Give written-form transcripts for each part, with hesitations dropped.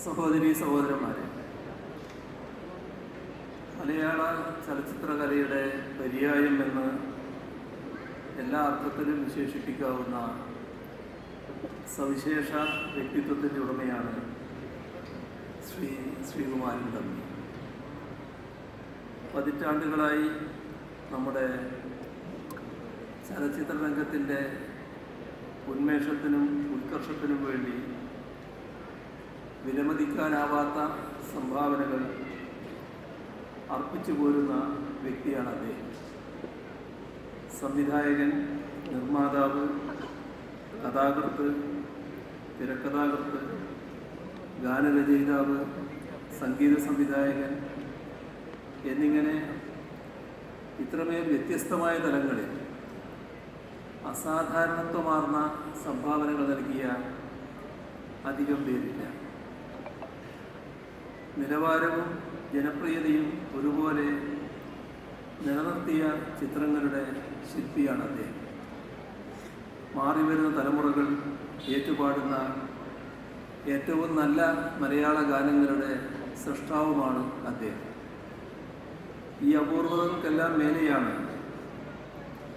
സഹോദരീ സഹോദരന്മാരെ, മലയാള ചലച്ചിത്രകലയുടെ പര്യായം എന്ന് എല്ലാ അർത്ഥത്തിലും വിശേഷിപ്പിക്കാവുന്ന സവിശേഷ വ്യക്തിത്വത്തിൻ്റെ ഉടമയാണ് ശ്രീകുമാരൻ തമ്പി. പതിറ്റാണ്ടുകളായി നമ്മുടെ ചലച്ചിത്ര രംഗത്തിൻ്റെ ഉന്മേഷത്തിനും ഉത്കർഷത്തിനും വേണ്ടി വിലമതിക്കാനാവാത്ത സംഭാവനകൾ അർപ്പിച്ചു പോരുന്ന വ്യക്തിയാണ് അദ്ദേഹം. സംവിധായകൻ, നിർമ്മാതാവ്, കഥാകൃത്ത്, തിരക്കഥാകൃത്ത്, ഗാനരചയിതാവ്, സംഗീത സംവിധായകൻ എന്നിങ്ങനെ ഇത്രമേൽ വ്യത്യസ്തമായ തലങ്ങളിൽ അസാധാരണത്വമാർന്ന സംഭാവനകൾ നൽകിയ അധികം പേരില്ല. നിലവാരവും ജനപ്രിയതയും ഒരുപോലെ നിലനിർത്തിയ ചിത്രങ്ങളുടെ ശില്പിയാണ് അദ്ദേഹം. മാറിവരുന്ന തലമുറകൾ ഏറ്റുപാടുന്ന ഏറ്റവും നല്ല മലയാള ഗാനങ്ങളുടെ സൃഷ്ടാവുമാണ് അദ്ദേഹം. ഈ അപൂർവതകൾക്കെല്ലാം മേലെയാണ്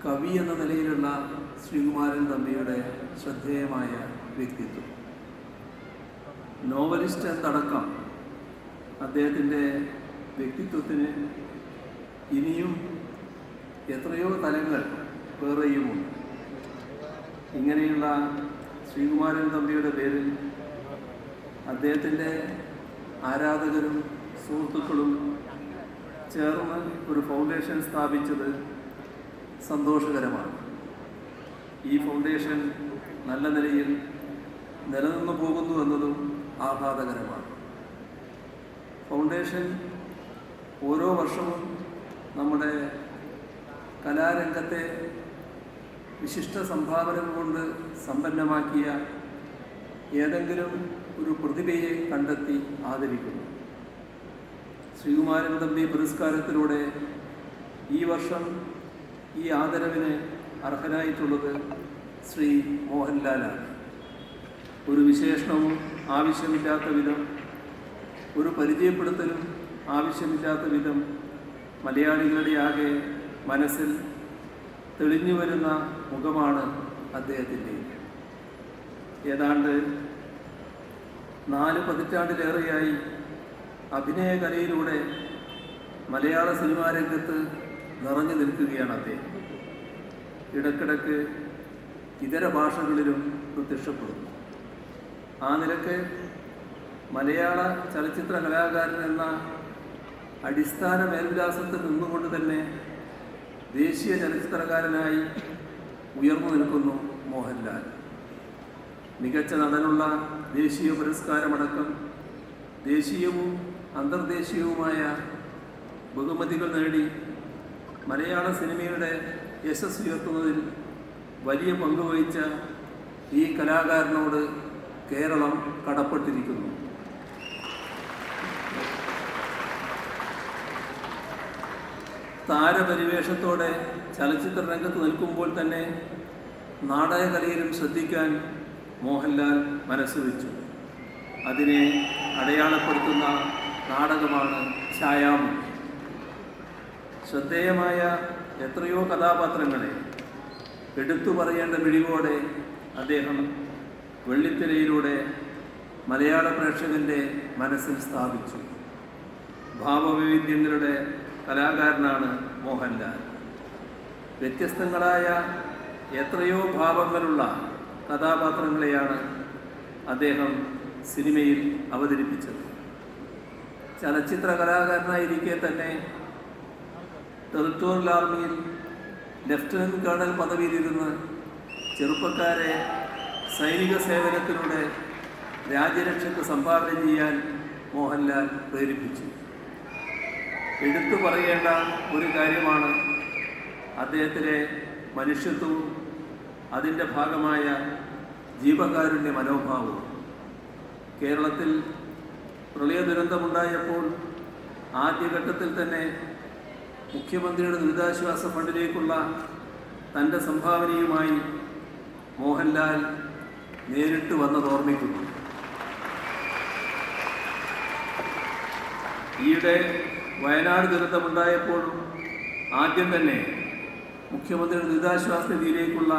കവി എന്ന നിലയിലുള്ള ശ്രീകുമാരൻ തമ്പിയുടെ ശ്രദ്ധേയമായ വ്യക്തിത്വം. നോവലിസ്റ്റ് എന്നടക്കം അദ്ദേഹത്തിൻ്റെ വ്യക്തിത്വത്തിന് ഇനിയും എത്രയോ തലങ്ങൾ വേറെയുമുണ്ട്. ഇങ്ങനെയുള്ള ശ്രീകുമാരൻ തമ്പിയുടെ പേരിൽ അദ്ദേഹത്തിൻ്റെ ആരാധകരും സുഹൃത്തുക്കളും ചേർന്ന് ഒരു ഫൗണ്ടേഷൻ സ്ഥാപിച്ചത് സന്തോഷകരമാണ്. ഈ ഫൗണ്ടേഷൻ നല്ല നിലയിൽ നിലനിന്നു പോകുന്നു എന്നതും ആഹ്ലാദകരമാണ്. ഫൗണ്ടേഷൻ ഓരോ വർഷവും നമ്മുടെ കലാരംഗത്തെ വിശിഷ്ട സംഭാവനകൾ കൊണ്ട് സമ്പന്നമാക്കിയ ഏതെങ്കിലും ഒരു പ്രതിഭയെ കണ്ടെത്തി ആദരിക്കുന്നു. ശ്രീകുമാരൻ തമ്പി പുരസ്കാരത്തിലൂടെ ഈ വർഷം ഈ ആദരവിന് അർഹനായിട്ടുള്ളത് ശ്രീ മോഹൻലാലാണ്. ഒരു വിശേഷണവും ആവശ്യമില്ലാത്ത വിധം, ഒരു പരിചയപ്പെടുത്തലും ആവശ്യമില്ലാത്ത വിധം മലയാളികളുടെ ആകെ മനസ്സിൽ തെളിഞ്ഞു വരുന്ന മുഖമാണ് അദ്ദേഹത്തിൻ്റെ. ഏതാണ്ട് 4 പതിറ്റാണ്ടിലേറെയായി അഭിനയകലയിലൂടെ മലയാള സിനിമാ രംഗത്ത് നിറഞ്ഞു നിൽക്കുകയാണ് അദ്ദേഹം. ഇടയ്ക്കിടയ്ക്ക് ഇതര ഭാഷകളിലും പ്രത്യക്ഷപ്പെടുന്നു. ആ നിലക്ക് മലയാള ചലച്ചിത്ര കലാകാരൻ എന്ന അടിസ്ഥാന മേൽവിലാസത്തിൽ നിന്നുകൊണ്ട് തന്നെ ദേശീയ ചലച്ചിത്രകാരനായി ഉയർന്നു നിൽക്കുന്നു മോഹൻലാൽ. മികച്ച നടനുള്ള ദേശീയ പുരസ്കാരമടക്കം ദേശീയവും അന്തർദേശീയവുമായ ബഹുമതികൾ നേടി മലയാള സിനിമയുടെ യശസ് ഉയർത്തുന്നതിൽ വലിയ പങ്കുവഹിച്ച ഈ കലാകാരനോട് കേരളം കടപ്പെട്ടിരിക്കുന്നു. താരപരിവേഷത്തോടെ ചലച്ചിത്ര രംഗത്ത് നിൽക്കുമ്പോൾ തന്നെ നാടകകലയിലും ശ്രദ്ധിക്കാൻ മോഹൻലാൽ മനസ്സുവെച്ചു. അതിനെ അടയാളപ്പെടുത്തുന്ന നാടകമാണ് ഛായാമൂർത്തി. ശ്രദ്ധേയമായ എത്രയോ കഥാപാത്രങ്ങളെ എടുത്തു പറയേണ്ട മിഴിവോടെ അദ്ദേഹം വെള്ളിത്തിരയിലൂടെ മലയാള പ്രേക്ഷകൻ്റെ മനസ്സിൽ സ്ഥാപിച്ചു. ഭാവവൈവിധ്യങ്ങളുടെ കലാകാരനാണ് മോഹൻലാൽ. വ്യത്യസ്തങ്ങളായ എത്രയോ ഭാവങ്ങളുള്ള കഥാപാത്രങ്ങളെയാണ് അദ്ദേഹം സിനിമയിൽ അവതരിപ്പിച്ചത്. ചലച്ചിത്ര കലാകാരനായിരിക്കെ തന്നെ ടെറിട്ടോറിയൽ ആർമിയിൽ ലഫ്റ്റനന്റ് കേണൽ പദവിയിലിരുന്ന് ചെറുപ്പക്കാരെ സൈനിക സേവനത്തിലൂടെ രാജ്യരക്ഷയ്ക്ക് സംഭാവന ചെയ്യാൻ മോഹൻലാൽ പ്രേരിപ്പിച്ചു. എടുത്തു പറയേണ്ട ഒരു കാര്യമാണ് അദ്ദേഹത്തിലെ മനുഷ്യത്വവും അതിൻ്റെ ഭാഗമായ ജീവകാരുണ്യ മനോഭാവവും. കേരളത്തിൽ പ്രളയ ദുരന്തമുണ്ടായപ്പോൾ ആദ്യഘട്ടത്തിൽ തന്നെ മുഖ്യമന്ത്രിയുടെ ദുരിതാശ്വാസ ഫണ്ടിലേക്കുള്ള തൻ്റെ സംഭാവനയുമായി മോഹൻലാൽ നേരിട്ട് വന്നത് ഓർമ്മിക്കുന്നു. ഈയിടെ വയനാട് ദുരന്തമുണ്ടായപ്പോഴും ആദ്യം തന്നെ മുഖ്യമന്ത്രിയുടെ ദുരിതാശ്വാസ നിധിയിലേക്കുള്ള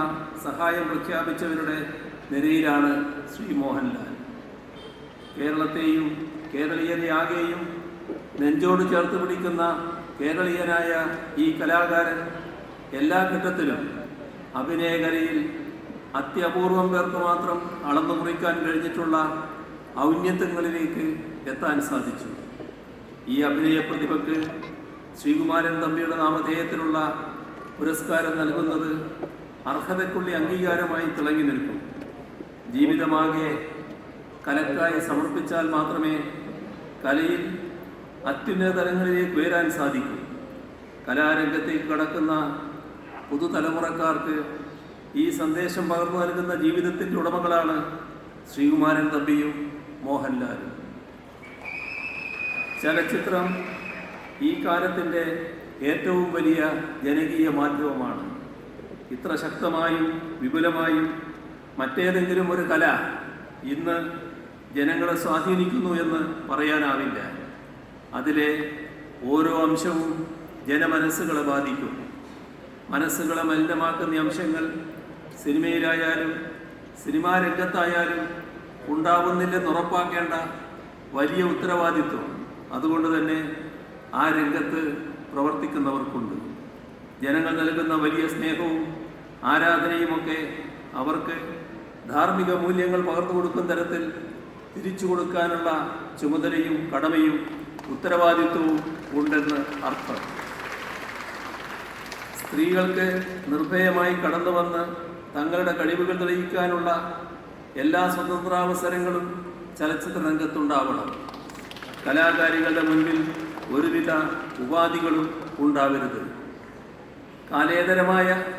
സഹായം പ്രഖ്യാപിച്ചവരുടെ നിരയിലാണ് ശ്രീ മോഹൻലാൽ. കേരളത്തെയും കേരളീയരെയാകെയും നെഞ്ചോട് ചേർത്ത് പിടിക്കുന്ന കേരളീയനായ ഈ കലാകാരൻ എല്ലാ ഘട്ടത്തിലും അഭിനയകലയിൽ അത്യപൂർവം പേർക്ക് മാത്രം അളന്നു മുറിക്കാൻ കഴിഞ്ഞിട്ടുള്ള ഔന്നത്യങ്ങളിലേക്ക് എത്താൻ സാധിച്ചു. ഈ അഭിനയ പ്രതിഭയ്ക്ക് ശ്രീകുമാരൻ തമ്പിയുടെ നാമധേയത്തിലുള്ള പുരസ്കാരം നൽകുന്നത് അർഹതയ്ക്കുള്ള അംഗീകാരമായി തിളങ്ങി നിൽക്കും. ജീവിതമാകെ കലക്കായി സമർപ്പിച്ചാൽ മാത്രമേ കലയിൽ അത്യുന്നത തലങ്ങളിലേക്ക് ഉയരാൻ സാധിക്കൂ. കലാരംഗത്തേക്ക് കടക്കുന്ന പുതുതലമുറക്കാർക്ക് ഈ സന്ദേശം പകർന്നു നൽകുന്ന ജീവിതത്തിൻ്റെ ഉടമകളാണ് ശ്രീകുമാരൻ തമ്പിയും മോഹൻലാലും. ചലച്ചിത്രം ഈ കാലത്തിൻ്റെ ഏറ്റവും വലിയ ജനകീയ മാധ്യമമാണ്. ഇത്ര ശക്തമായും വിപുലമായും മറ്റേതെങ്കിലും ഒരു കല ഇന്ന് ജനങ്ങളെ സ്വാധീനിക്കുന്നു എന്ന് പറയാനാവില്ല. അതിലെ ഓരോ അംശവും ജനമനസ്സുകളെ ബാധിക്കും. മനസ്സുകളെ മലിനമാക്കുന്ന അംശങ്ങൾ സിനിമയിലായാലും സിനിമാ രംഗത്തായാലും ഉണ്ടാവുന്നില്ലെന്ന് ഉറപ്പാക്കേണ്ട വലിയ ഉത്തരവാദിത്വം അതുകൊണ്ട് തന്നെ ആ രംഗത്ത് പ്രവർത്തിക്കുന്നവർക്കുണ്ട്. ജനങ്ങൾ നൽകുന്ന വലിയ സ്നേഹവും ആരാധനയുമൊക്കെ അവർക്ക് ധാർമ്മിക മൂല്യങ്ങൾ പകർന്നു കൊടുക്കുന്ന തരത്തിൽ തിരിച്ചു കൊടുക്കാനുള്ള ചുമതലയും കടമയും ഉത്തരവാദിത്വവും ഉണ്ടെന്ന് അർത്ഥം. സ്ത്രീകൾക്ക് നിർഭയമായി കടന്നു വന്ന് തങ്ങളുടെ കഴിവുകൾ തെളിയിക്കാനുള്ള എല്ലാ സ്വതന്ത്രാവസരങ്ങളും ചലച്ചിത്ര രംഗത്തുണ്ടാവണം. കലാകാരികളുടെ മുൻപിൽ ഒരുവിധ ഉപാധികളും ഉണ്ടാവരുത്.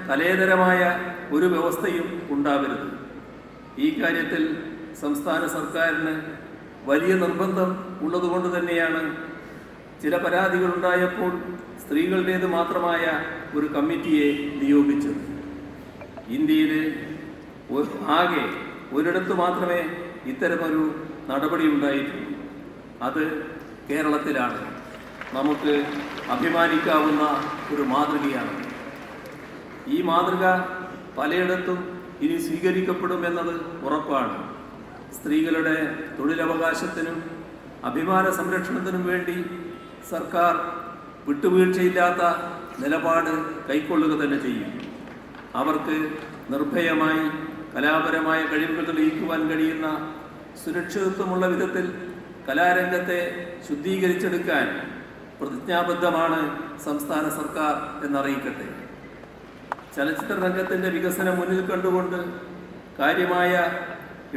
കലേതരമായ ഒരു വ്യവസ്ഥയും ഉണ്ടാവരുത്. ഈ കാര്യത്തിൽ സംസ്ഥാന സർക്കാരിന് വലിയ നിർബന്ധം ഉള്ളതുകൊണ്ട് തന്നെയാണ് ചില പരാതികളുണ്ടായപ്പോൾ സ്ത്രീകളുടേത് മാത്രമായ ഒരു കമ്മിറ്റിയെ നിയോഗിച്ചത്. ഇന്ത്യയിൽ ആകെ ഒരിടത്ത് മാത്രമേ ഇത്തരമൊരു നടപടി ഉണ്ടായിട്ടുള്ളൂ. അത് കേരളത്തിലാണ്. നമുക്ക് അഭിമാനിക്കാവുന്ന ഒരു മാതൃകയാണ്. ഈ മാതൃക പലയിടത്തും ഇനി സ്വീകരിക്കപ്പെടുമെന്നത് ഉറപ്പാണ്. സ്ത്രീകളുടെ തൊഴിലവകാശത്തിനും അഭിമാന സംരക്ഷണത്തിനും വേണ്ടി സർക്കാർ വിട്ടുവീഴ്ചയില്ലാത്ത നിലപാട് കൈക്കൊള്ളുക തന്നെ ചെയ്യും. അവർക്ക് നിർഭയമായി കലാപരമായ കഴിവുകൾ തെളിയിക്കുവാൻ കഴിയുന്ന സുരക്ഷിതത്വമുള്ള വിധത്തിൽ കലാരംഗത്തെ ശുദ്ധീകരിച്ചെടുക്കാൻ പ്രതിജ്ഞാബദ്ധമാണ് സംസ്ഥാന സർക്കാർ എന്നറിയിക്കട്ടെ. ചലച്ചിത്ര രംഗത്തിൻ്റെ വികസനം മുന്നിൽ കണ്ടുകൊണ്ട് കാര്യമായ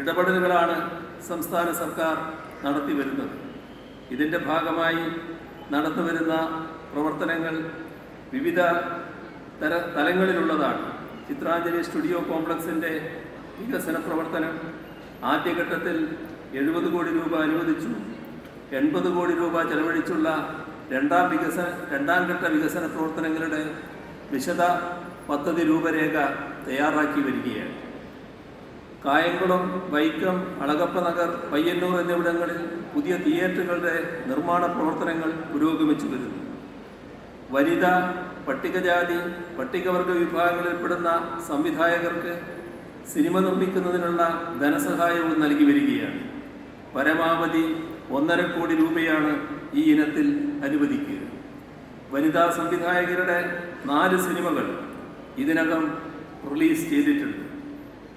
ഇടപെടലുകളാണ് സംസ്ഥാന സർക്കാർ നടത്തി വരുന്നത്. ഇതിൻ്റെ ഭാഗമായി നടന്നുവരുന്ന പ്രവർത്തനങ്ങൾ വിവിധ തലങ്ങളിലുള്ളതാണ്. ചിത്രാഞ്ജലി സ്റ്റുഡിയോ കോംപ്ലക്സിൻ്റെ വികസന പ്രവർത്തനം ആദ്യഘട്ടത്തിൽ 70 കോടി രൂപ അനുവദിച്ചു. 80 കോടി രൂപ ചെലവഴിച്ചുള്ള രണ്ടാം ഘട്ട വികസന പ്രവർത്തനങ്ങളുടെ വിശദ പദ്ധതി രൂപരേഖ തയ്യാറാക്കി വരികയാണ്. കായംകുളം, വൈക്കം, അളഗപ്പ നഗർ, പയ്യന്നൂർ എന്നിവിടങ്ങളിൽ പുതിയ തിയേറ്ററുകളുടെ നിർമ്മാണ പ്രവർത്തനങ്ങൾ പുരോഗമിച്ചു വരുന്നു. വനിതാ, പട്ടികജാതി, പട്ടികവർഗ വിഭാഗങ്ങളിൽപ്പെടുന്ന സംവിധായകർക്ക് സിനിമ നിർമ്മിക്കുന്നതിനുള്ള ധനസഹായവും നൽകി വരികയാണ്. പരമാവധി 1.5 കോടി രൂപയാണ് ഈ ഇനത്തിൽ അനുവദിക്കുക. വനിതാ സംവിധായകരുടെ 4 സിനിമകൾ ഇതിനകം റിലീസ് ചെയ്തിട്ടുണ്ട്.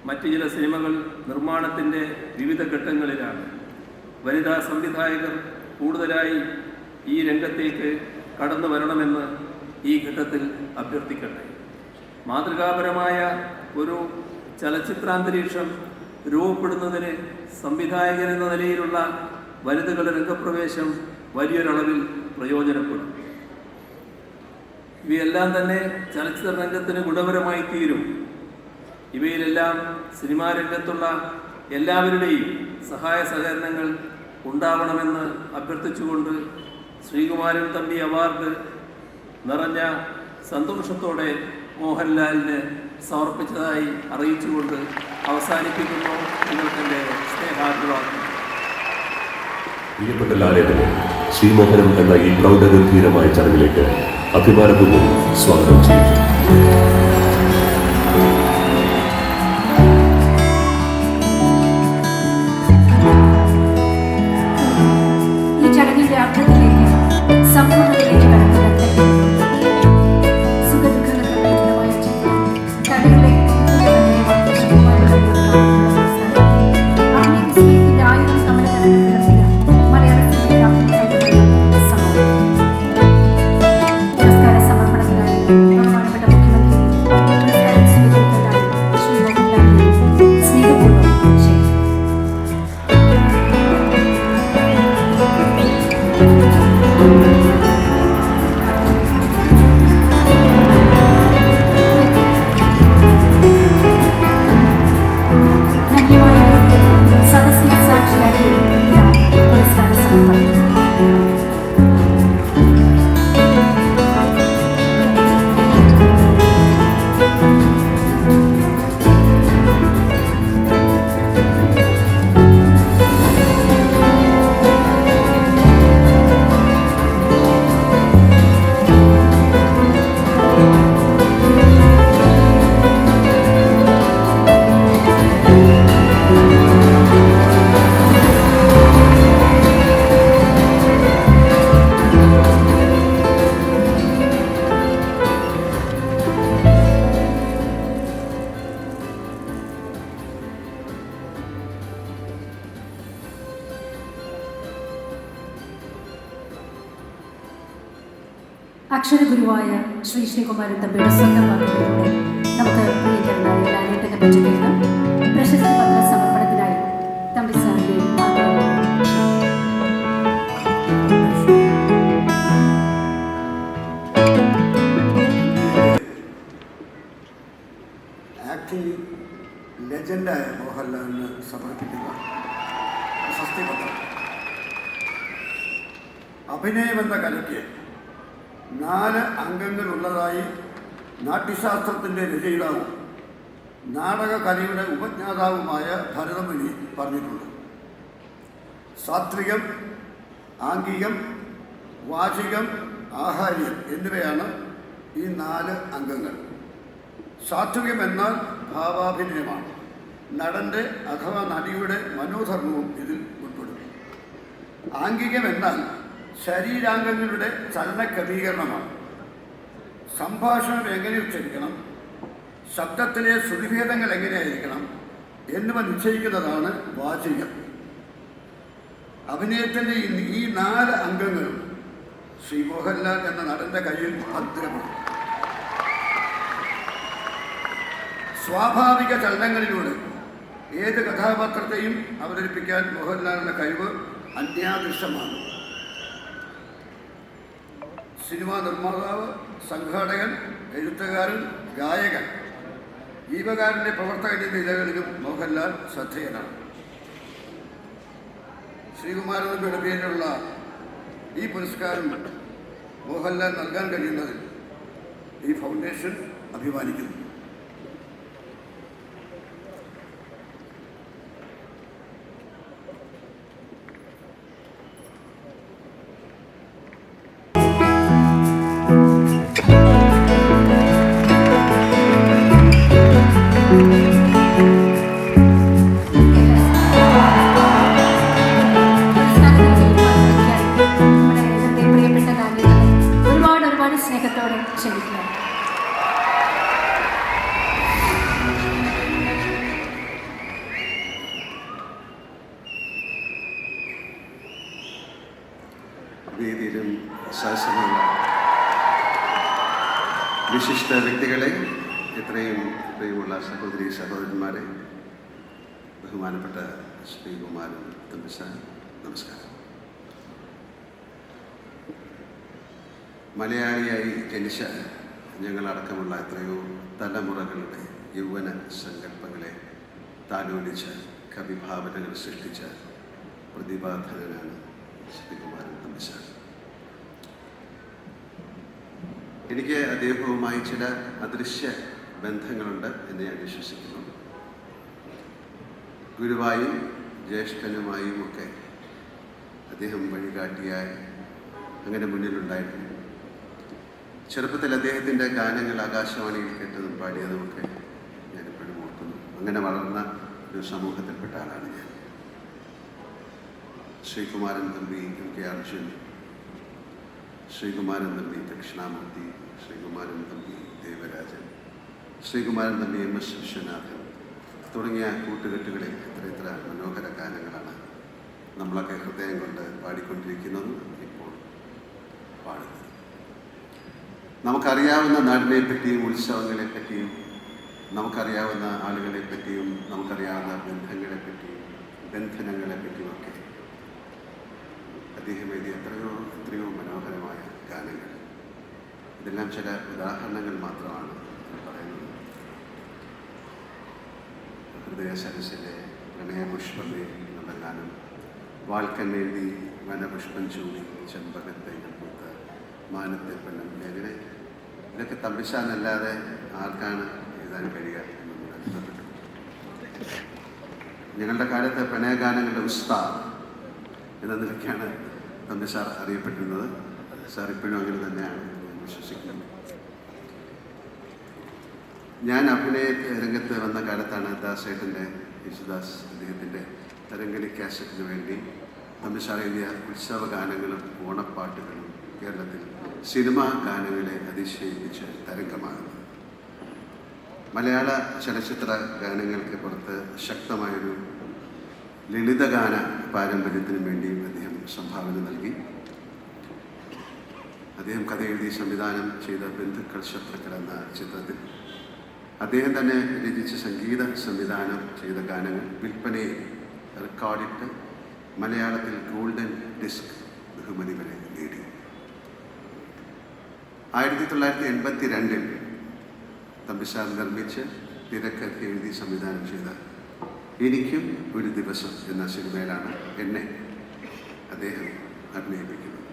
മറ്റ് ചില സിനിമകൾ നിർമ്മാണത്തിൻ്റെ വിവിധ ഘട്ടങ്ങളിലാണ്. വനിതാ സംവിധായകർ കൂടുതലായി ഈ രംഗത്തേക്ക് കടന്നു വരണമെന്ന് ഈ ഘട്ടത്തിൽ അഭ്യർത്ഥിക്കട്ടെ. മാതൃകാപരമായ ഒരു ചലച്ചിത്രാന്തരീക്ഷം രൂപപ്പെടുന്നതിന് സംവിധായകരെന്ന നിലയിലുള്ള വനിതകളുടെ രംഗപ്രവേശം വലിയൊരളവിൽ പ്രയോജനപ്പെടും. ഇവയെല്ലാം തന്നെ ചലച്ചിത്ര രംഗത്തിന് ഗുണപരമായി തീരും. ഇവയിലെല്ലാം സിനിമാ രംഗത്തുള്ള എല്ലാവരുടെയും സഹായ സഹകരണങ്ങൾ ഉണ്ടാവണമെന്ന് അഭ്യർത്ഥിച്ചുകൊണ്ട് ശ്രീകുമാരൻ തമ്പി അവാർഡ് നിറഞ്ഞ സന്തോഷത്തോടെ മോഹൻലാലിന് സമർപ്പിച്ചതായി അറിയിച്ചുകൊണ്ട് അവസാനിപ്പിക്കുന്നു. നിങ്ങൾക്കെൻ്റെ സ്നേഹാഭിവാദം. പ്രിയപ്പെട്ട ലാലേട്ടനെ ശ്രീമോഹനം എന്ന ഈ പ്രൗഢഗംഭീരമായ ചടങ്ങിലേക്ക് അഭിമാനപൂർവ്വം സ്വാഗതം ചെയ്യുന്നു. ഈ ചടങ്ങിന്റെ അർത്ഥത്തിലേക്ക് സമൂഹത്തിലേക്ക് കടന്നുവരട്ടെ. സുഖദുഃഖങ്ങളുടെ കലയുടെ ആയിരം സമരങ്ങൾ മലയാള പുരസ്കാര സമർപ്പണത്തിനായി ബഹുമാനപ്പെട്ട മുഖ്യമന്ത്രി പുരസ്കാരം സ്വീകരിക്കുന്നതായി ശ്രീ മോഹൻലാലിനെ സ്നേഹപൂർവ്വം ക്ഷണിക്കുന്നു. സദസ്സിനെ സാക്ഷിയാക്കി പുരസ്കാര സമർപ്പണം. അക്ഷരഗുരുവായ ശ്രീ ശ്രീകുമാരൻ തമ്പിയുടെ സ്വന്തം വാക്കുകളിലൂടെ നമുക്ക് പ്രിയങ്കരനായ ലാലേട്ടനെ പറ്റി കേൾക്കാം. പ്രശസ്തി പത്ര സമർപ്പണത്തിനായി തമ്പി സാറിന്റെ ആക്ടിംഗ് ലെജൻഡായ മോഹൻലാലിന് സമർപ്പിക്കുന്ന പ്രശസ്തി പത്രം. അഭിനയമെന്ന കലയ്ക്ക് 4 അംഗങ്ങളുള്ളതായി നാട്യശാസ്ത്രത്തിൻ്റെ രചയിതാവും നാടകകലയുടെ ഉപജ്ഞാതാവുമായ ഭരതമുനി പറഞ്ഞിട്ടുണ്ട്. സാത്വികം, ആംഗികം, വാചികം, ആഹാര്യം എന്നിവയാണ് ഈ 4 അംഗങ്ങൾ. സാത്വികം എന്നാൽ ഭാവാഭിനയമാണ്. നടൻ്റെ അഥവാ നടിയുടെ മനോധർമ്മവും ഇതിൽ ഉൾപ്പെടും. ആംഗികം എന്നാൽ ശരീരാംഗങ്ങളുടെ ചലനക്രമീകരണമാണ്. സംഭാഷണം എങ്ങനെ ഉച്ചരിക്കണം, ശബ്ദത്തിലെ ശ്രുതിഭേദങ്ങൾ എങ്ങനെയായിരിക്കണം എന്നിവ നിശ്ചയിക്കുന്നതാണ് വാചികം. അഭിനയത്തിൻ്റെ ഈ 4 അംഗങ്ങളും ശ്രീ മോഹൻലാൽ എന്ന നടൻ്റെ കയ്യിൽ ഭദ്രമാണ്. സ്വാഭാവിക ചലനങ്ങളിലൂടെ ഏത് കഥാപാത്രത്തെയും അവതരിപ്പിക്കാൻ മോഹൻലാലിൻ്റെ കഴിവ് അന്യാദൃശ്യമാണ്. സിനിമാ നിർമ്മാതാവ്, സംഘാടകൻ, എഴുത്തുകാരൻ, ഗായകൻ, ജീവകാരൻ്റെ പ്രവർത്തകൻ എന്നീ നിലകളിലും മോഹൻലാൽ ശ്രദ്ധേയനാണ്. ശ്രീകുമാരൻ തമ്പിയുടെ പേരിലുള്ള ഈ പുരസ്കാരം മോഹൻലാൽ നൽകാൻ കഴിയുന്നതിൽ ഈ ഫൗണ്ടേഷൻ അഭിമാനിക്കുന്നു. സ്നേഹത്തോടെ ക്ഷണിക്കുക. വേദിയിലും സദസ്സിലുള്ള വിശിഷ്ട വ്യക്തികളെ, എത്രയും പ്രിയമുള്ള സഹോദരി സഹോദരന്മാരെ, ബഹുമാനപ്പെട്ട ശ്രീകുമാരൻ തമ്പി സാർ, നമസ്കാരം. മലയാളിയായി ജനിച്ച ഞങ്ങളടക്കമുള്ള എത്രയോ തലമുറകളുടെ യൗവന സങ്കല്പങ്ങളെ താലോലിച്ച കവിഭാവനകൾ സൃഷ്ടിച്ച പ്രതിഭാധനനാണ് ശ്രീകുമാരൻ തമ്പി സാർ. എനിക്ക് അദ്ദേഹവുമായി ചില അദൃശ്യ ബന്ധങ്ങളുണ്ട് എന്ന് ഞാൻ വിശ്വസിക്കുന്നു. ഗുരുവായും ജ്യേഷ്ഠനുമായും ഒക്കെ അദ്ദേഹം വഴികാട്ടിയായി അങ്ങനെ മുന്നിലുണ്ടായിരുന്നു. ചെറുപ്പത്തിൽ അദ്ദേഹത്തിൻ്റെ ഗാനങ്ങൾ ആകാശവാണിയിൽ കേട്ടതും പാടിയതുമൊക്കെ ഞാനിപ്പോഴും ഓർക്കുന്നു. അങ്ങനെ വളർന്ന ഒരു സമൂഹത്തിൽപ്പെട്ട ആളാണ് ഞാൻ. Sreekumaran Thampi M K Arjun, Sreekumaran Thampi Dakshinamoorthy, Sreekumaran Thampi Devarajan, Sreekumaran Thampi M S Viswanathan തുടങ്ങിയ കൂട്ടുകെട്ടുകളിൽ എത്ര മനോഹര ഗാനങ്ങളാണ് നമ്മളൊക്കെ ഹൃദയം കൊണ്ട് പാടിക്കൊണ്ടിരിക്കുന്നതും ഇപ്പോൾ പാടുന്നത്. നമുക്കറിയാവുന്ന നാടിനെ പറ്റിയും ഉത്സവങ്ങളെ പറ്റിയും നമുക്കറിയാവുന്ന ആളുകളെ പറ്റിയും നമുക്കറിയാവുന്ന ബന്ധങ്ങളെ പറ്റിയും ബന്ധനങ്ങളെ പറ്റിയുമൊക്കെ അദ്ദേഹം എഴുതിയ എത്രയോ മനോഹരമായ ഗാനങ്ങൾ. ഇതെല്ലാം ചില ഉദാഹരണങ്ങൾ മാത്രമാണ് പറയുന്നത്. ഹൃദയ സരസിലെ പ്രണയപുഷ്പമേ എന്നുള്ള ഗാനം, വാൽക്കണ്ണെഴുതി വനപുഷ്പം ചൂടി ചെമ്പകത്തൈകൾ പൂത്ത് മാനത്തെ പെണ്ണുങ്ങളെ, അങ്ങനെ ഇതൊക്കെ തമ്പിശാനല്ലാതെ ആർക്കാണ് എഴുതാൻ കഴിയുക എന്ന് നമ്മൾ അത്ഭുതപ്പെട്ടു. ഞങ്ങളുടെ കാലത്ത് പ്രണയഗാനങ്ങളുടെ ഉസ്താദ് എന്ന നിലയ്ക്കാണ് തമ്പി സാർ അറിയപ്പെട്ടിരുന്നത്. സാർ ഇപ്പോഴും അങ്ങനെ തന്നെയാണ് വിശ്വസിക്കുന്നത്. ഞാൻ അഭിനയ രംഗത്ത് വന്ന കാലത്താണ് ദാസേട്ടൻ്റെ യേശുദാസ് അദ്ദേഹത്തിൻ്റെ തരംഗലി കാസറ്റിന് വേണ്ടി തമ്പി സാർ എഴുതിയ ഉത്സവ ഗാനങ്ങളും ഓണപ്പാട്ടുകളും കേരളത്തിൽ സിനിമാ ഗാനങ്ങളെ അതിശയിപ്പിച്ച് തരംഗമാകുന്നത്. മലയാള ചലച്ചിത്ര ഗാനങ്ങൾക്ക് പുറത്ത് ശക്തമായൊരു ലളിതഗാന പാരമ്പര്യത്തിനു വേണ്ടിയും അദ്ദേഹം സംഭാവന നൽകി. അദ്ദേഹം കഥ എഴുതി സംവിധാനം ചെയ്ത ബന്ധുക്കൾ ശത്രുക്കൾ എന്ന ചിത്രത്തിൽ അദ്ദേഹം തന്നെ രചിച്ച് സംഗീത സംവിധാനം ചെയ്ത ഗാനങ്ങൾ വിൽപ്പനയിൽ റെക്കോർഡിട്ട് മലയാളത്തിൽ ഗോൾഡൻ ഡിസ്ക് ബഹുമതി വരെ നേടി. 1982 തമ്പി സാർ നിർമ്മിച്ച് തിരക്കഥ എഴുതി സംവിധാനം ചെയ്ത എനിക്കും ഒരു ദിവസം എന്ന സിനിമയിലാണ് എന്നെ അദ്ദേഹം അഭിനയിപ്പിക്കുന്നത്.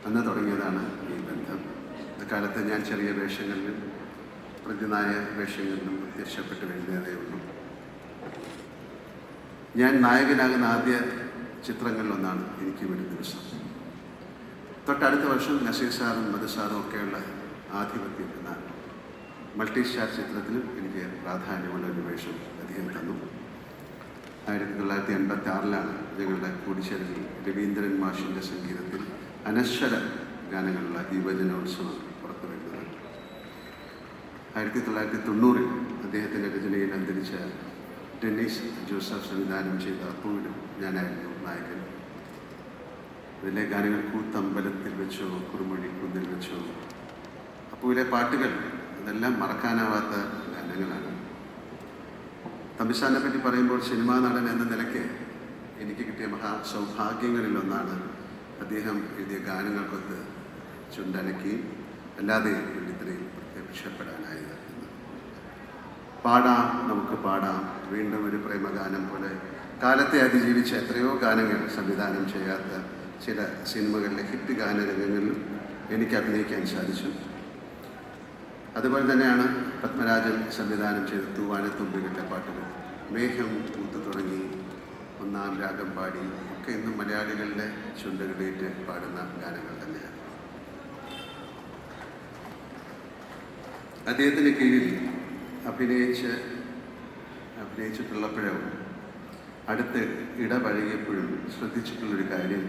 അന്ന് തുടങ്ങിയതാണ് ഈ ബന്ധം. അക്കാലത്ത് ഞാൻ ചെറിയ വേഷങ്ങളിലും പ്രതിനായ വേഷങ്ങളിലും പ്രത്യക്ഷപ്പെട്ട് വരുന്നതേ ഉള്ളൂ. ഞാൻ നായകനാകുന്ന ആദ്യ ചിത്രങ്ങളിലൊന്നാണ് എനിക്കും ഒരു ദിവസം. തൊട്ടടുത്ത വർഷം നസീർ സാറും മധു സാറും ഒക്കെയുള്ള ആധിപത്യം എന്ന മൾട്ടി സ്റ്റാർ ചിത്രത്തിലും എനിക്ക് പ്രാധാന്യമുള്ള ഒരു വേഷം അദ്ദേഹം തന്നു. 1986 ഞങ്ങളുടെ കൂടിച്ചേരലിൽ രവീന്ദ്രൻ മാഷിൻ്റെ സംഗീതത്തിൽ അനശ്വര ഗാനങ്ങളുള്ള യുവജനോത്സവം പുറത്തു വരുന്നത്. 1990 അദ്ദേഹത്തിൻ്റെ രചനയിൽ അന്തരിച്ച ഡെന്നീസ് ജോസഫ് സംവിധാനം ചെയ്ത അപ്പൂവിലും ഞാനായിരുന്നു നായകൻ. ഇതിലെ ഗാനങ്ങൾ കൂത്തമ്പലത്തിൽ വെച്ചോ കുറുമൊഴി കുന്നിൽ വെച്ചോ, അപ്പൂവിലെ പാട്ടുകൾ അതെല്ലാം മറക്കാനാവാത്ത ഗാനങ്ങളാണ്. തമ്പിസാനെ പറ്റി പറയുമ്പോൾ സിനിമാ നടൻ എന്ന നിലയ്ക്ക് എനിക്ക് കിട്ടിയ മഹാസൗഭാഗ്യങ്ങളിലൊന്നാണ് അദ്ദേഹം എഴുതിയ ഗാനങ്ങൾക്കൊത്ത് ചുണ്ടനയ്ക്കുകയും അല്ലാതെ വെള്ളിത്തിരയിൽ പ്രത്യക്ഷപ്പെടാനായത്. പാടാം നമുക്ക് പാടാം, വീണ്ടും ഒരു പ്രേമഗാനം പോലെ കാലത്തെ അതിജീവിച്ച എത്രയോ ഗാനങ്ങൾ സംവിധാനം ചെയ്യാത്ത ചില സിനിമകളിലെ ഹിറ്റ് ഗാനരംഗങ്ങളിലും എനിക്ക് അഭിനയിക്കാൻ സാധിച്ചു. അതുപോലെ തന്നെയാണ് പത്മരാജൻ സംവിധാനം ചെയ്ത തൂവാനത്തുമ്പികളുടെ പാട്ടുകൾ, മേഘം പൂത്തു തുടങ്ങി, ഒന്നാം രാഗം പാടി ഒക്കെ ഇന്നും മലയാളികളുടെ ചുണ്ടുകളിലേറ്റ് പാടുന്ന ഗാനങ്ങൾ തന്നെയാണ്. അദ്ദേഹത്തിന് കീഴിൽ അഭിനയിച്ചിട്ടുള്ളപ്പോഴും അടുത്ത് ഇടപഴകിയപ്പോഴും ശ്രദ്ധിച്ചിട്ടുള്ളൊരു കാര്യം,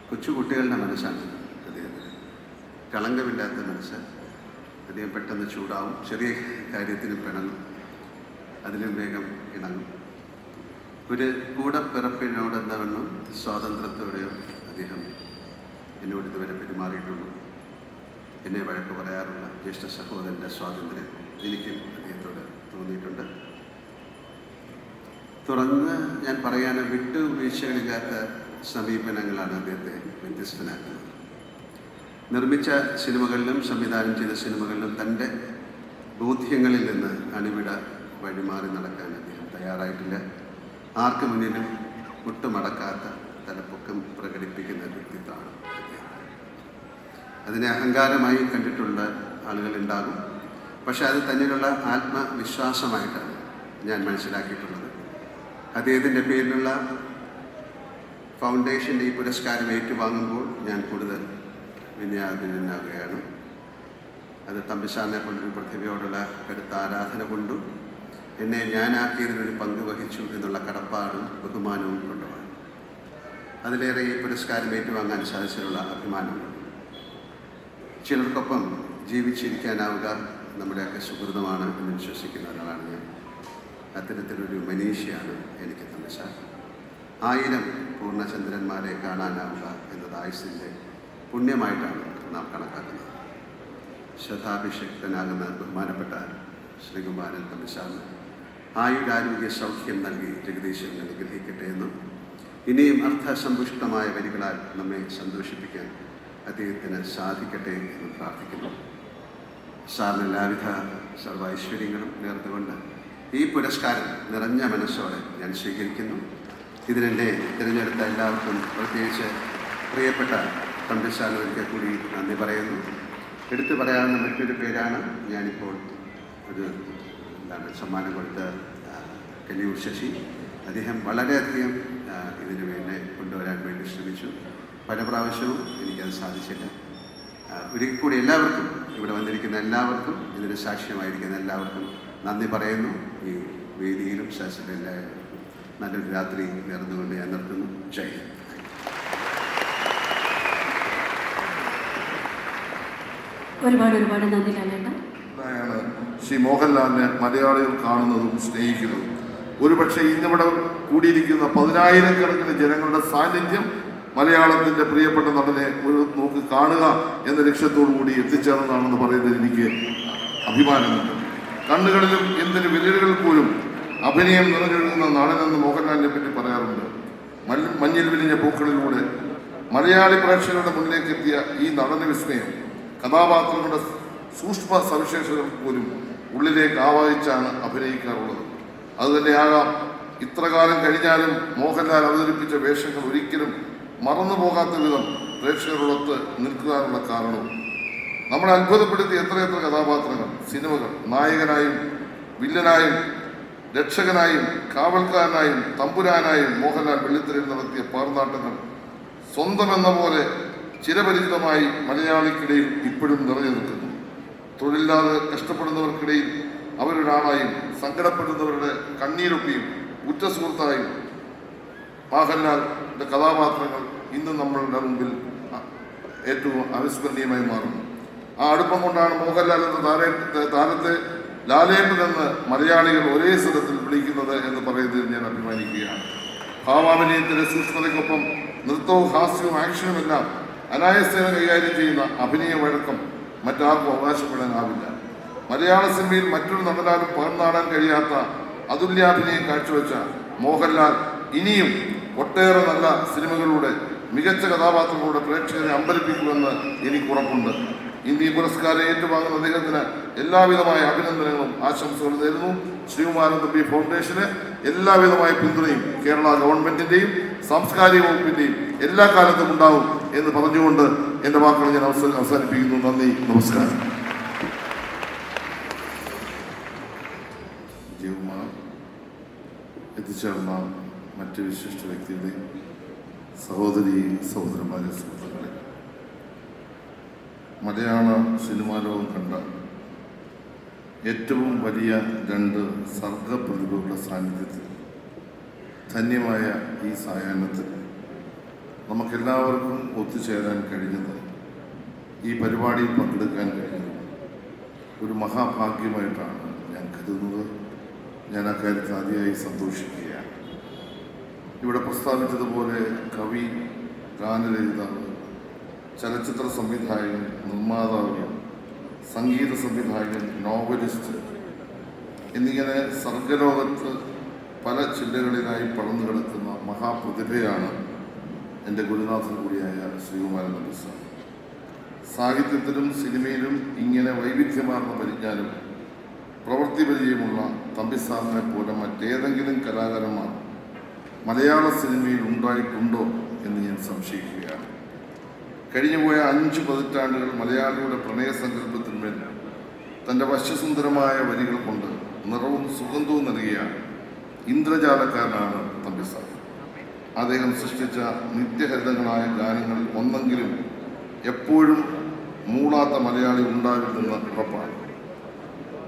കൊച്ചുകുട്ടികളുടെ മനസ്സാണ് അദ്ദേഹത്തിന്. കളങ്കമില്ലാത്ത മനസ്സ്. അദ്ദേഹം പെട്ടെന്ന് ചൂടാവും, ചെറിയ കാര്യത്തിന് പിണങ്ങും, അതിലും വേഗം ഇണങ്ങും. ഒരു കൂടപ്പിറപ്പിനോടെന്നവണ്ണം സ്വാതന്ത്ര്യത്തോടെയോ അദ്ദേഹം എന്നോട് ഇതുവരെ പെരുമാറിയിട്ടുള്ളൂ. എന്നെ വഴക്ക് പറയാറുള്ള ജ്യേഷ്ഠ സഹോദരൻ്റെ സ്വാതന്ത്ര്യം എനിക്കും അദ്ദേഹത്തോട് തോന്നിയിട്ടുണ്ട്. തുറന്ന് ഞാൻ പറയാൻ വിട്ടുവീഴ്ചകളില്ലാത്ത സമീപനങ്ങളാണ് അദ്ദേഹത്തെ വ്യത്യസ്തനാക്കുന്നത്. നിർമ്മിച്ച സിനിമകളിലും സംവിധാനം ചെയ്ത സിനിമകളിലും തൻ്റെ ബോധ്യങ്ങളിൽ നിന്ന് അണിവിട വഴിമാറി നടക്കാൻ അദ്ദേഹം തയ്യാറായിട്ടില്ല. ആർക്കു മുന്നിലും മുട്ടുമടക്കാത്ത തലപ്പൊക്കം പ്രകടിപ്പിക്കുന്ന വ്യക്തിത്വമാണ് അദ്ദേഹം. അതിനെ അഹങ്കാരമായി കണ്ടിട്ടുള്ള ആളുകളുണ്ടാകും. പക്ഷെ അത് തന്നിലുള്ള ആത്മവിശ്വാസമായിട്ടാണ് ഞാൻ മനസ്സിലാക്കിയിട്ടുള്ളത്. അദ്ദേഹത്തിൻ്റെ പേരിലുള്ള ഫൗണ്ടേഷൻ്റെ ഈ പുരസ്കാരം ഏറ്റുവാങ്ങുമ്പോൾ ഞാൻ കൂടുതൽ വിനയാകുകയാണ്. അത് തമ്പിസാറിനെ കൊണ്ടൊരു പ്രതിഭയോടുള്ള കടുത്ത ആരാധന കൊണ്ടും എന്നെ ഞാനാക്കിയതിനൊരു പങ്ക് വഹിച്ചു എന്നുള്ള കടപ്പാടും ബഹുമാനവും കൊണ്ടുമാണ്. അതിലേറെ ഈ പുരസ്കാരം ഏറ്റുവാങ്ങാൻ സാധിച്ചിട്ടുള്ള അഭിമാനമുണ്ട്. ചിലർക്കൊപ്പം ജീവിച്ചിരിക്കാനാവുക നമ്മുടെയൊക്കെ സുഹൃതമാണ് എന്ന് വിശ്വസിക്കുന്ന ഒരാളാണ് ഞാൻ. അത്തരത്തിലൊരു മനീഷിയാണ് എനിക്ക് തമ്പിസാർ. 1000 പൂർണ്ണചന്ദ്രന്മാരെ കാണാനാവുക എന്നത് ആയുസ്സിൻ്റെ പുണ്യമായിട്ടാണ് നാം കണക്കാക്കുന്നത്. ശ്രദ്ധാഭിഷിക്തനാകുന്ന ബഹുമാനപ്പെട്ട ശ്രീകുമാരൻ തമ്പിസാറിന് ആയുരാരോഗ്യ സൗഖ്യം നൽകി ജഗദീശ്വരൻ അനുഗ്രഹിക്കട്ടെ എന്നും ഇനിയും അർത്ഥസമ്പുഷ്ടമായ വരികളാൽ നമ്മെ സന്തോഷിപ്പിക്കാൻ അദ്ദേഹത്തിന് സാധിക്കട്ടെ എന്ന് പ്രാർത്ഥിക്കുന്നു. സാറിന് എല്ലാവിധ സർവൈശ്വര്യങ്ങളും നേർന്നുകൊണ്ട് ഈ പുരസ്കാരം നിറഞ്ഞ മനസ്സോടെ ഞാൻ സ്വീകരിക്കുന്നു. ഇതിനെൻ്റെ തിരഞ്ഞെടുത്ത എല്ലാവർക്കും, പ്രത്യേകിച്ച് പ്രിയപ്പെട്ട തമ്പിസാറിന് ഒരിക്കൽ കൂടി നന്ദി പറയുന്നു. എടുത്തു പറയാവുന്ന മറ്റൊരു പേരാണ്, ഞാനിപ്പോൾ ഒരു സമ്മാനം കൊടുത്ത കലിയൂർ ശശി. അദ്ദേഹം വളരെയധികം ഇതിനു വേണ്ടി കൊണ്ടുവരാൻ വേണ്ടി ശ്രമിച്ചു. പല പ്രാവശ്യവും എനിക്കത് സാധിച്ചില്ല. ഒരിക്കൽ കൂടി എല്ലാവർക്കും, ഇവിടെ വന്നിരിക്കുന്ന എല്ലാവർക്കും, ഇതിന് സാക്ഷ്യമായിരിക്കുന്ന എല്ലാവർക്കും നന്ദി പറയുന്നു. ഈ വേദിയിലും ശാസ്ത്രത്തിലെല്ലാവർക്കും നല്ലൊരു രാത്രി നേർന്നുകൊണ്ട് ഞാൻ നിർത്തുന്നു. ജയ് ഹിന്ദ്. ഒരുപാട് നന്ദി ലാലേട്ട. ശ്രീ മോഹൻലാലിനെ മലയാളികൾ കാണുന്നതും സ്നേഹിക്കുന്നതും ഒരുപക്ഷെ ഇന്നിവിടെ കൂടിയിരിക്കുന്ന 10,000-കണക്കിന് ജനങ്ങളുടെ സാന്നിധ്യം മലയാളത്തിൻ്റെ പ്രിയപ്പെട്ട നടനെ ഒരു നോക്ക് കാണുക എന്ന ലക്ഷ്യത്തോടു കൂടി എത്തിച്ചേർന്നതാണെന്ന് പറയുന്നതിൽ എനിക്ക് അഭിമാനമുണ്ട്. കണ്ണുകളിലും എന്തിന് വിരലുകൾ പോലും അഭിനയം നിറഞ്ഞൊഴുകുന്ന നടനെന്ന് മോഹൻലാലിനെ പറ്റി പറയാറുണ്ട്. മഞ്ഞിൽ വിരിഞ്ഞ പൂക്കളിലൂടെ മലയാളി പ്രേക്ഷകരുടെ മുന്നിലേക്ക് എത്തിയ ഈ നടന വിസ്മയം കഥാപാത്രങ്ങളുടെ സൂക്ഷ്മ സവിശേഷതകൾ പോലും ഉള്ളിലേക്ക് ആവാഹിച്ചാണ് അഭിനയിക്കാറുള്ളത്. അതുതന്നെയാകാം ഇത്രകാലം കഴിഞ്ഞാലും മോഹൻലാൽ അവതരിപ്പിച്ച വേഷങ്ങൾ ഒരിക്കലും മറന്നു പോകാത്ത വിധം പ്രേക്ഷകരോടൊത്ത് നിൽക്കാനുള്ള കാരണവും. നമ്മളെ അത്ഭുതപ്പെടുത്തിയ എത്രയെത്ര കഥാപാത്രങ്ങൾ, സിനിമകൾ, നായകനായും വില്ലനായും രക്ഷകനായും കാവൽക്കാരനായും തമ്പുരാനായും മോഹൻലാൽ വെള്ളിത്തിരയിൽ നടത്തിയ പാർനാട്ടങ്ങൾ സ്വന്തമെന്ന പോലെ ചിരപരിചിതമായി മലയാളിക്കിടയിൽ ഇപ്പോഴും നിറഞ്ഞു നിൽക്കുന്നു. തൊഴിലില്ലാതെ കഷ്ടപ്പെടുന്നവർക്കിടയിൽ അവരൊരാളായും സങ്കടപ്പെടുന്നവരുടെ കണ്ണീരൊപ്പിയും ഉറ്റ സുഹൃത്തായും മോഹൻലാലിൻ്റെ കഥാപാത്രങ്ങൾ ഇന്ന് നമ്മളുടെ മുമ്പിൽ ഏറ്റവും അവിസ്മരണീയമായി മാറുന്നു. ആ അടുപ്പം കൊണ്ടാണ് മോഹൻലാൽ എന്ന താരത്തെ ലാലേട്ടനെന്ന് മലയാളികൾ ഒരേ സ്വരത്തിൽ വിളിക്കുന്നത് എന്ന് പറയുന്നതിൽ ഞാൻ അഭിമാനിക്കുകയാണ്. ഭാവാഭിനയത്തിൻ്റെ സൂക്ഷ്മതയ്ക്കൊപ്പം നൃത്തവും ഹാസ്യവും ആക്ഷനുമെല്ലാം അനായാസേന കൈകാര്യം ചെയ്യുന്ന അഭിനയ വഴക്കം മറ്റാർക്കും അവകാശപ്പെടാനാവില്ല. മലയാള സിനിമയിൽ മറ്റൊരു നടനാലും പകർന്നാടാൻ കഴിയാത്ത അതുല്യാഭിനയം കാഴ്ചവെച്ച മോഹൻലാൽ ഇനിയും ഒട്ടേറെ നല്ല സിനിമകളുടെ മികച്ച കഥാപാത്രങ്ങളുടെ പ്രേക്ഷകരെ അമ്പരിപ്പിക്കുമെന്ന് എനിക്ക് ഉറപ്പുണ്ട്. ഇന്ന് ഈ പുരസ്കാരം ഏറ്റുവാങ്ങുന്ന അദ്ദേഹത്തിന് എല്ലാവിധമായ അഭിനന്ദനങ്ങളും ആശംസകളും നേരുന്നു. ശ്രീകുമാരൻ തമ്പി ഫൗണ്ടേഷന് എല്ലാവിധമായ പിന്തുണയും കേരള ഗവൺമെന്റിന്റെയും സാംസ്കാരിക വകുപ്പിന്റെയും എല്ലാ കാലത്തും ഉണ്ടാവും എന്ന് പറഞ്ഞുകൊണ്ട് എൻ്റെ വാക്കുകൾ ഞാൻ അവസാനിപ്പിക്കുന്നു. നന്ദി, നമസ്കാരം. വിജയകുമാർ, എത്തിച്ചേർന്ന മറ്റ് വിശിഷ്ട വ്യക്തികളെ, സഹോദരന്മാരെ, സുഹൃത്തുക്കളെ, മലയാള സിനിമാ ലോകം കണ്ട ഏറ്റവും വലിയ 2 സർഗപ്രതിഭകളുടെ സാന്നിധ്യത്തിൽ ധന്യമായ ഈ സായാഹ്നത്തിൽ നമുക്കെല്ലാവർക്കും ഒത്തുചേരാൻ കഴിഞ്ഞത്, ഈ പരിപാടിയിൽ പങ്കെടുക്കാൻ കഴിഞ്ഞത് ഒരു മഹാഭാഗ്യമായിട്ടാണ് ഞാൻ കരുതുന്നത്. ഞാൻ അക്കാര്യത്തിൽ ആദ്യമായി സന്തോഷിക്കുകയാണ്. ഇവിടെ പ്രസ്താവിച്ചതുപോലെ കവി, ഗാനരചയിതാവ്, ചലച്ചിത്ര സംവിധായകൻ, നിർമ്മാതാവ്, സംഗീത സംവിധായകൻ, നോവലിസ്റ്റ് എന്നിങ്ങനെ സർഗലോകത്ത് പല ജില്ലകളിലായി പടർന്നു കിടക്കുന്ന മഹാപ്രതിഭയാണ് എൻ്റെ ഗുരുനാഥൻ കൂടിയായ ശ്രീകുമാരൻ തമ്പി സാർ. സാഹിത്യത്തിലും സിനിമയിലും ഇങ്ങനെ വൈവിധ്യമാർന്ന പരിജ്ഞാനം, പ്രവൃത്തി പരിചയമുള്ള തമ്പി സാറിനെ പോലെ മറ്റേതെങ്കിലും കലാകാരന്മാർ മലയാള സിനിമയിൽ ഉണ്ടായിട്ടുണ്ടോ എന്ന് ഞാൻ സംശയിക്കുകയാണ്. കഴിഞ്ഞുപോയ 5 പതിറ്റാണ്ടുകൾ മലയാളിയുടെ പ്രണയസങ്കല്പത്തിന്മേൽ തൻ്റെ വശ്യസുന്ദരമായ വരികൾ കൊണ്ട് നിറവും സുഗന്ധവും നൽകിയ ഇന്ദ്രജാലക്കാരനാണ് തമ്പി സാർ. അദ്ദേഹം സൃഷ്ടിച്ച നിത്യഹരിതങ്ങളായ ഗാനങ്ങളിൽ ഒന്നെങ്കിലും എപ്പോഴും മൂളാത്ത മലയാളി ഉണ്ടാവില്ലെന്ന് ഉറപ്പാണ്.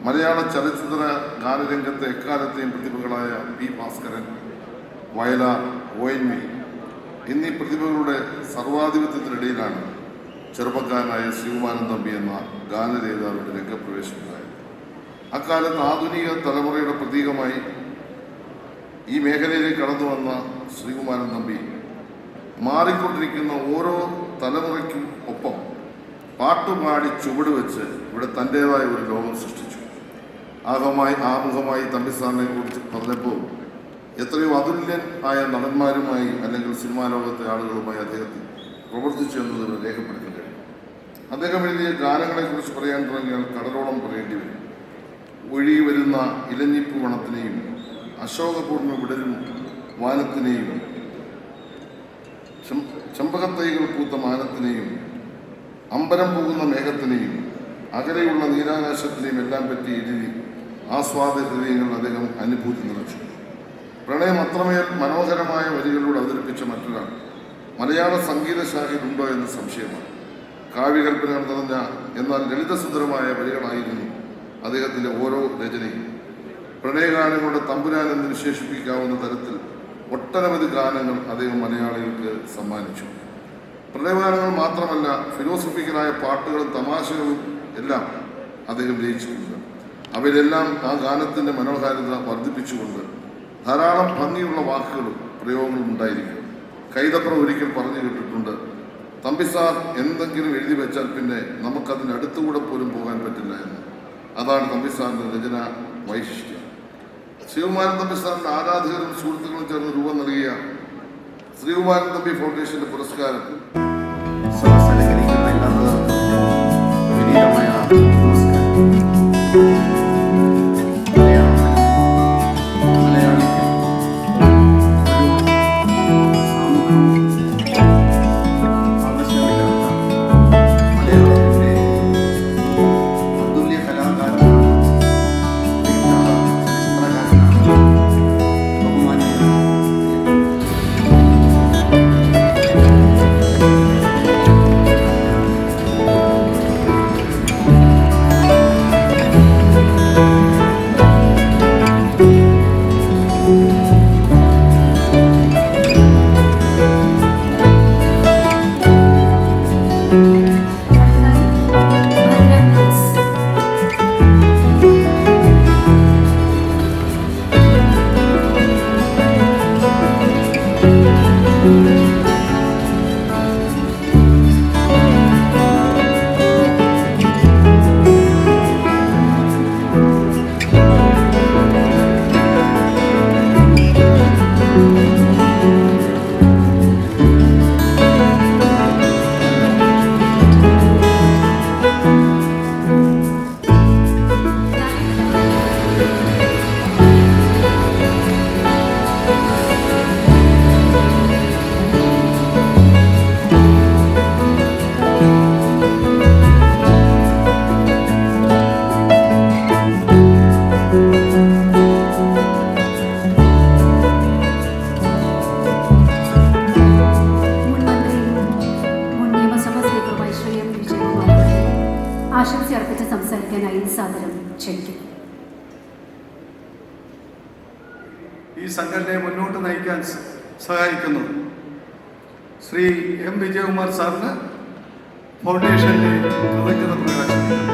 മലയാള ചലച്ചിത്ര ഗാനരംഗത്തെ എക്കാലത്തെയും പ്രതിഭകളായ പി ഭാസ്കരൻ, വയലാർ, ONV എന്നീ പ്രതിഭകളുടെ സർവാധിപത്യത്തിനിടയിലാണ് ചെറുപ്പക്കാരനായ ശ്രീകുമാരൻ തമ്പി എന്ന ഗാനരചയിതാവിൻ്റെ രംഗപ്രവേശമുണ്ടായത്. അക്കാലത്ത് ആധുനിക തലമുറയുടെ പ്രതീകമായി ഈ മേഖലയിലേക്ക് കടന്നു വന്ന ശ്രീകുമാരൻ തമ്പി മാറിക്കൊണ്ടിരിക്കുന്ന ഓരോ തലമുറയ്ക്കും ഒപ്പം പാട്ടുപാടി ചുവട് വെച്ച് ഇവിടെ തൻ്റേതായ ഒരു ലോകം സൃഷ്ടിച്ചു. ആമുഖമായി തമ്പി സാറിനെ കുറിച്ച് പറഞ്ഞപ്പോൾ എത്രയോ അതുല്യൻ ആയ നടന്മാരുമായി അല്ലെങ്കിൽ സിനിമാ ലോകത്തെ ആളുകളുമായി അദ്ദേഹത്തിൽ പ്രവർത്തിച്ചു എന്നത് രേഖപ്പെടുത്താൻ കഴിയും. അദ്ദേഹം എഴുതിയ ഗാനങ്ങളെക്കുറിച്ച് പറയാൻ തുടങ്ങിയാൽ കടലോളം പറയേണ്ടി വരും. ഒഴുകി വരുന്ന ഇലഞ്ഞിപ്പ് വണത്തിനെയും അശോകപൂർണ്ണ വിടരും വാനത്തിനെയും ചെമ്പകത്തൈകൾ പൂത്ത മാനത്തിനെയും അമ്പരം പോകുന്ന മേഘത്തിനെയും അകലെയുള്ള നീരാകാശത്തിനെയും എല്ലാം പറ്റി എഴുതി ആസ്വാദ ഹൃദയങ്ങൾ അദ്ദേഹം അനുഭൂതി നിറച്ചു. പ്രണയം അത്രമേൽ മനോഹരമായ വരികളിലൂടെ അവതരിപ്പിച്ച മറ്റൊരാൾ മലയാള സംഗീത ശാഖയിലുണ്ടോ എന്ന് സംശയമാണ്. കാവ്യകൽപ്പനകൾ നിറഞ്ഞ എന്നാൽ ലളിതസുന്ദരമായ വരികളായിരുന്നു അദ്ദേഹത്തിൻ്റെ ഓരോ രചനയും. പ്രണയഗാനങ്ങളുടെ തമ്പുരാൻ എന്ന് വിശേഷിപ്പിക്കാവുന്ന തരത്തിൽ ഒട്ടനവധി ഗാനങ്ങൾ അദ്ദേഹം മലയാളികൾക്ക് സമ്മാനിച്ചു. പ്രണയഗാനങ്ങൾ മാത്രമല്ല, ഫിലോസഫിക്കലായ പാട്ടുകളും തമാശകളും എല്ലാം അദ്ദേഹം രചിച്ചിട്ടുണ്ട്. അവയിലെല്ലാം ആ ഗാനത്തിൻ്റെ മനോഹാരിത വർദ്ധിപ്പിച്ചുകൊണ്ട് ധാരാളം ഭംഗിയുള്ള വാക്കുകളും പ്രയോഗങ്ങളും ഉണ്ടായിരിക്കും. കൈതപ്രം ഒരിക്കൽ പറഞ്ഞു കേട്ടിട്ടുണ്ട്, തമ്പി സാർ എന്തെങ്കിലും എഴുതി വെച്ചാൽ പിന്നെ നമുക്കതിനടുത്തുകൂടെ പോലും പോകാൻ പറ്റില്ല എന്ന്. അതാണ് തമ്പി സാറിൻ്റെ രചന വൈശിഷ്ട്യം. ശ്രീകുമാരൻ തമ്പി സാറിൻ്റെ ആരാധകരും സുഹൃത്തുക്കളും ചേർന്ന് രൂപം നൽകിയ ശ്രീകുമാരൻ തമ്പി ഫൗണ്ടേഷൻ്റെ പുരസ്കാരം സംസാരിക്കുന്നതിനായി സാദരം ക്ഷണിക്കുന്നു. ഈ സംഘടനയെ മുന്നോട്ട് നയിക്കാൻ സഹായിക്കുന്നു ശ്രീ എം വിജയകുമാർ സാറിന് ഫൗണ്ടേഷന്റെ കൃതജ്ഞത പ്രകാശിപ്പിക്കുന്നു.